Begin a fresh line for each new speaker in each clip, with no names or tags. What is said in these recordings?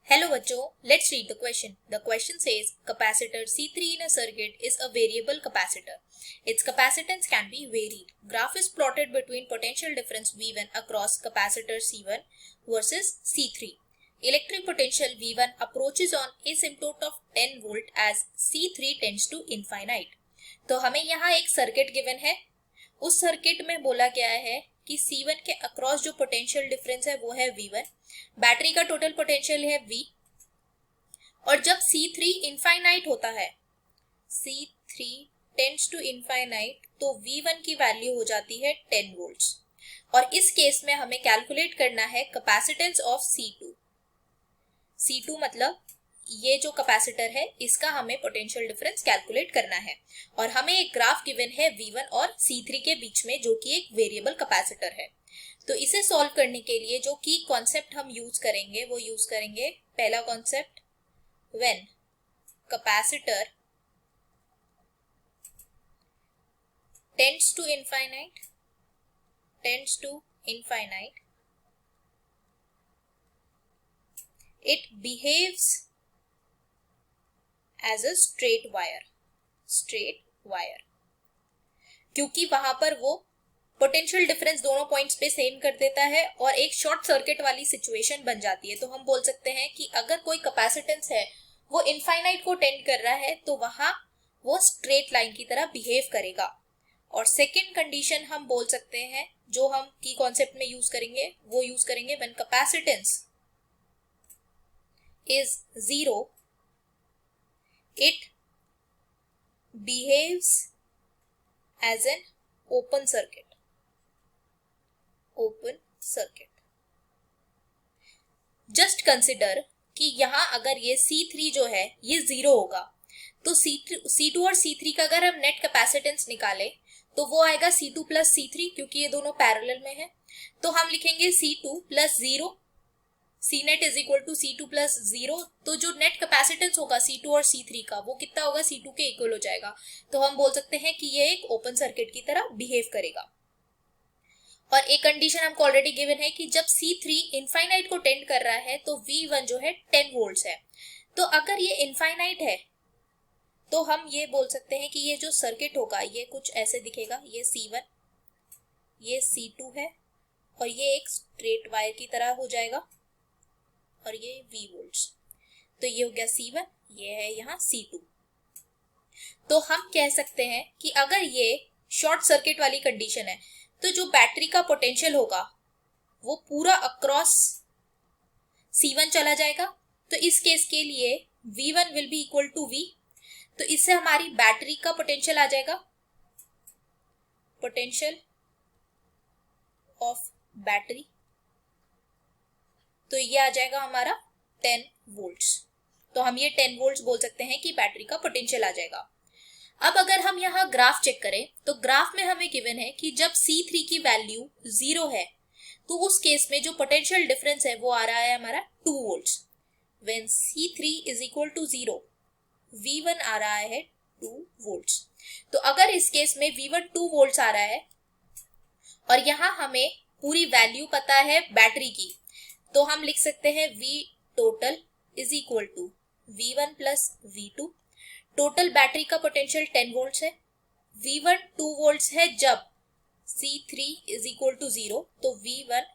Hello बच्चों, let's read the question. The question says capacitor C3 in a circuit is a variable capacitor. Its capacitance can be varied. Graph is plotted between potential difference V1 across capacitor C1 versus C3. Electric potential V1 approaches on asymptote of 10 volt as C3 tends to infinite. तो हमें यहाँ एक circuit given है. उस circuit में बोला गया है कि C1 के अक्रॉस जो पोटेंशियल डिफरेंस है वो है V1, बैटरी का टोटल पोटेंशियल है V, और जब C3 इनफाइनाइट होता है, C3 टेंड्स टू इनफाइनाइट, तो V1 की वैल्यू हो जाती है 10 वोल्ट्स. और इस केस में हमें कैलकुलेट करना है कैपेसिटेंस ऑफ C2. C2 मतलब ये जो कैपेसिटर है इसका हमें पोटेंशियल डिफरेंस कैलकुलेट करना है. और हमें एक ग्राफ गिवन है V1 और C3 के बीच में, जो कि एक वेरिएबल कैपेसिटर है. तो इसे सॉल्व करने के लिए जो की कॉन्सेप्ट हम यूज करेंगे वो यूज करेंगे. पहला concept, when capacitor tends to infinite, it behaves as a straight wire. क्योंकि वहां पर वो पोटेंशियल डिफरेंस दोनों पॉइंट्स पे सेम कर देता है और एक शॉर्ट सर्किट वाली सिचुएशन बन जाती है. तो हम बोल सकते हैं कि अगर कोई कैपेसिटेंस है वो इनफाइनाइट को टेंड कर रहा है तो वहां वो स्ट्रेट लाइन की तरह बिहेव करेगा. और सेकेंड कंडीशन हम बोल सकते हैं, जो हम की कॉन्सेप्ट में यूज करेंगे वो यूज करेंगे, when capacitance is 0, it behaves as an open circuit. Just consider कि यहाँ अगर ये C3 जो है ये 0 होगा, तो C2 और C3 का अगर हम नेट कैपेसिटेंस निकालें तो वो आएगा C2 प्लस C3, क्योंकि ये दोनों पैरेलल में है. तो हम लिखेंगे C2 plus 0, C net is equal to C2 plus 0. तो जो नेट कैपेसिटेंस होगा C2 और C3 का वो कितना होगा, C2 के इक्वल हो जाएगा. तो हम बोल सकते हैं कि ये एक ओपन सर्किट की तरह बिहेव करेगा. और एक कंडीशन हमको ऑलरेडी गिवन है कि जब C3 इनफाइनाइट को टेंड कर रहा है तो V1 जो है 10 वोल्ट्स है. तो अगर ये इनफाइनाइट है तो हम ये बोल सकते हैं कि ये जो सर्किट होगा ये कुछ ऐसे दिखेगा. ये C1, ये C2 है और ये एक स्ट्रेट वायर की तरह हो जाएगा और ये V वोल्ट्स. तो ये हो गया C1, ये है यहाँ C2. तो हम कह सकते हैं कि अगर ये शॉर्ट सर्किट वाली कंडीशन है तो जो बैटरी का पोटेंशियल होगा वो पूरा अक्रॉस C1 चला जाएगा. तो इस केस के लिए V1 will be equal to V. तो इससे हमारी बैटरी का पोटेंशियल आ जाएगा, पोटेंशियल ऑफ बैटरी, तो ये आ जाएगा हमारा 10 वोल्ट्स. तो हम ये 10 वोल्ट्स बोल सकते हैं कि बैटरी का पोटेंशियल आ जाएगा. अब अगर हम यहाँ ग्राफ चेक करें तो ग्राफ में हमें गिवन है कि जब C3 की वैल्यू 0 है तो उस केस में जो पोटेंशियल डिफरेंस है वो आ रहा है हमारा 2 volts. When C3 is equal to 0, V1 आ रहा है 2 वोल्ट्स. तो अगर इस केस में V1 2 वोल्ट्स आ रहा है और यहाँ हमें पूरी वैल्यू पता है बैटरी की, तो हम लिख सकते हैं V total is equal to V1 plus V2. Total battery का पोटेंशियल 10 वोल्ट्स है. V1 2 वोल्ट्स है जब C3 इज इक्वल टू 0, तो V1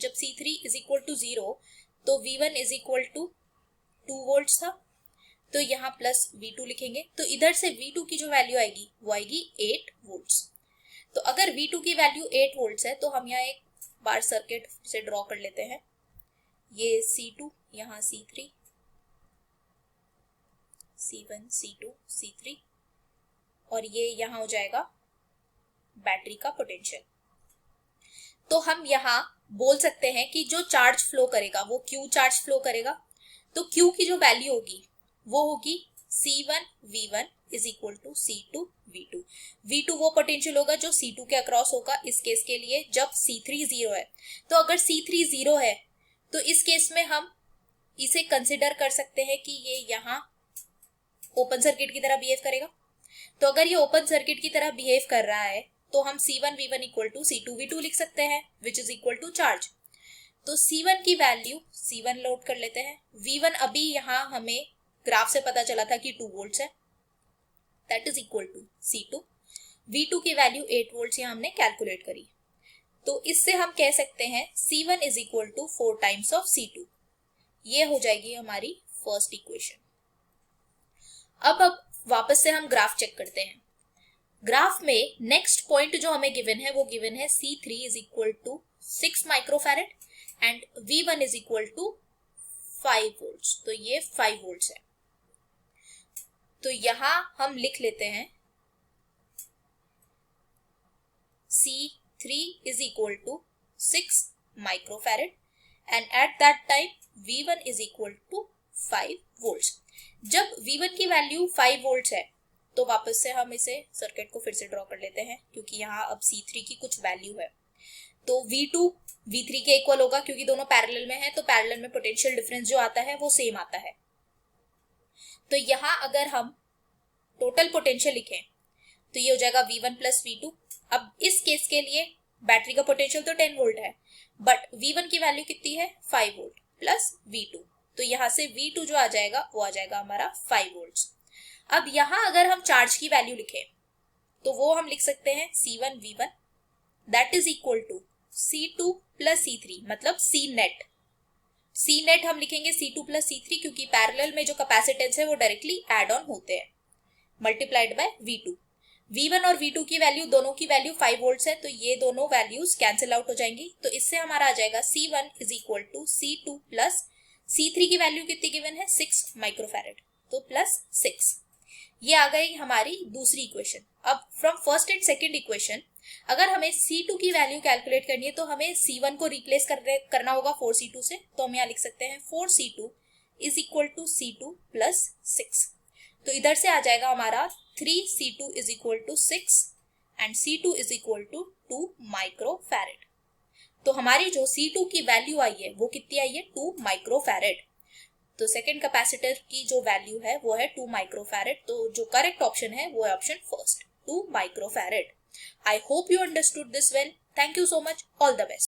जब C3 इज इक्वल टू 0 तो V1 is equal to 2 volts था. तो यहाँ प्लस V2 लिखेंगे. तो इधर से V2 की जो वैल्यू आएगी वो आएगी 8 वोल्ट्स. तो अगर V2 की वैल्यू 8 वोल्ट्स है तो हम यहाँ एक बार सर्किट से ड्रॉ कर लेते हैं. ये C2, यहाँ C3, C1, C2, C3, और ये यहाँ हो जाएगा बैटरी का पोटेंशियल. तो हम यहाँ बोल सकते हैं कि जो चार्ज फ्लो करेगा वो Q चार्ज फ्लो करेगा. तो Q की जो वैल्यू होगी वो होगी C1 V1 is equal to C2 V2. V2 वो पोटेंशियल होगा जो C2 के अक्रॉस होगा इस केस के लिए जब C3 0 है. तो अगर C3 0 है तो इस केस में हम इसे कंसिडर कर सकते हैं कि ये यहाँ ओपन सर्किट की तरह बिहेव करेगा. तो अगर ये ओपन सर्किट की तरह बिहेव कर रहा है तो हम C1 V1 equal to C2 V2 लिख सकते हैं, which is equal to charge. तो C1 की वैल्यू C1 लोड कर लेते हैं। V1 अभी यहाँ हमें ग्राफ से पता चला था कि 2 वोल्ट्स है, that is equal to C2। V2 की वैल्यू 8 वोल्ट्स यहाँ हमने कैलकुलेट करी, तो इससे हम कह सकते हैं C1 is equal to 4 times of C2। ये हो जाएगी हमारी फर्स्ट इक्वेशन। अब वापस से हम ग्राफ चेक करते हैं। ग्राफ में नेक्स्ट पॉइंट जो हमें गिवन है वो गिवन है C3 is equal to 6 microfarad and V1 is equal to 5 volts, तो ये 5 वोल्ट्स है। तो यहां हम लिख लेते हैं C3 is equal to 6 microfarad and at that time V1 is equal to 5 volts. जब V1 की वैल्यू 5 वोल्ट्स है तो वापस से हम इसे सर्किट को फिर से ड्रॉ कर लेते हैं, क्योंकि यहाँ अब C3 की कुछ वैल्यू है। तो V2 V3 के इक्वल होगा, क्योंकि दोनों पैरेलल में है, तो पैरेलल में पोटेंशियल डिफरेंस जो आता है वो सेम आता है। तो यहाँ अगर हम टोटल पोटेंशियल लिखें तो ये हो जाएगा V1 प्लस V2। अब इस केस के लिए बैटरी का पोटेंशियल तो 10 वोल्ट है, बट V1 की वैल्यू कितनी है 5 वोल्ट प्लस V2, तो यहाँ से V2 जो आ जाएगा वो आ जाएगा हमारा 5 वोल्ट्स। अब यहाँ अगर हम चार्ज की वैल्यू लिखें तो वो हम लिख सकते हैं C1 V1 that is equal to C2 plus C3, मतलब C नेट हम लिखेंगे C2 प्लस C3, क्योंकि पैरेलल में जो कैपेसिटेंस है वो डायरेक्टली एड ऑन होते हैं, मल्टीप्लाइड बाय V2। V1 और V2 की वैल्यू, दोनों की वैल्यू 5 वोल्ट्स है, तो ये दोनों वैल्यूज कैंसिल आउट हो जाएंगी। तो इससे हमारा आ जाएगा C1 is equal to C2 plus C3 की वैल्यू कितनी गिवन है 6 माइक्रोफैरेड, तो प्लस 6। ये आ गई हमारी दूसरी इक्वेशन। अब from first and second equation अगर हमें C2 की वैल्यू कैलकुलेट करनी है तो हमें C1 को रिप्लेस करना होगा 4C2 से, तो हम यहाँ लिख सकते हैं 4C2 is equal to C2 plus 6। तो इधर से आ जाएगा हमारा 3C2 is equal to 6 and C2 is equal to 2 microfarad. तो हमारी जो C2 की वैल्यू आई है वो कितनी आई है 2 माइक्रोफैरेड। तो सेकेंड कैपेसिटर की जो वैल्यू है वो है 2 माइक्रोफैरेड। तो जो करेक्ट ऑप्शन है वो है option first, 2 microfarad. I hope you understood this well. Thank you so much. All the best.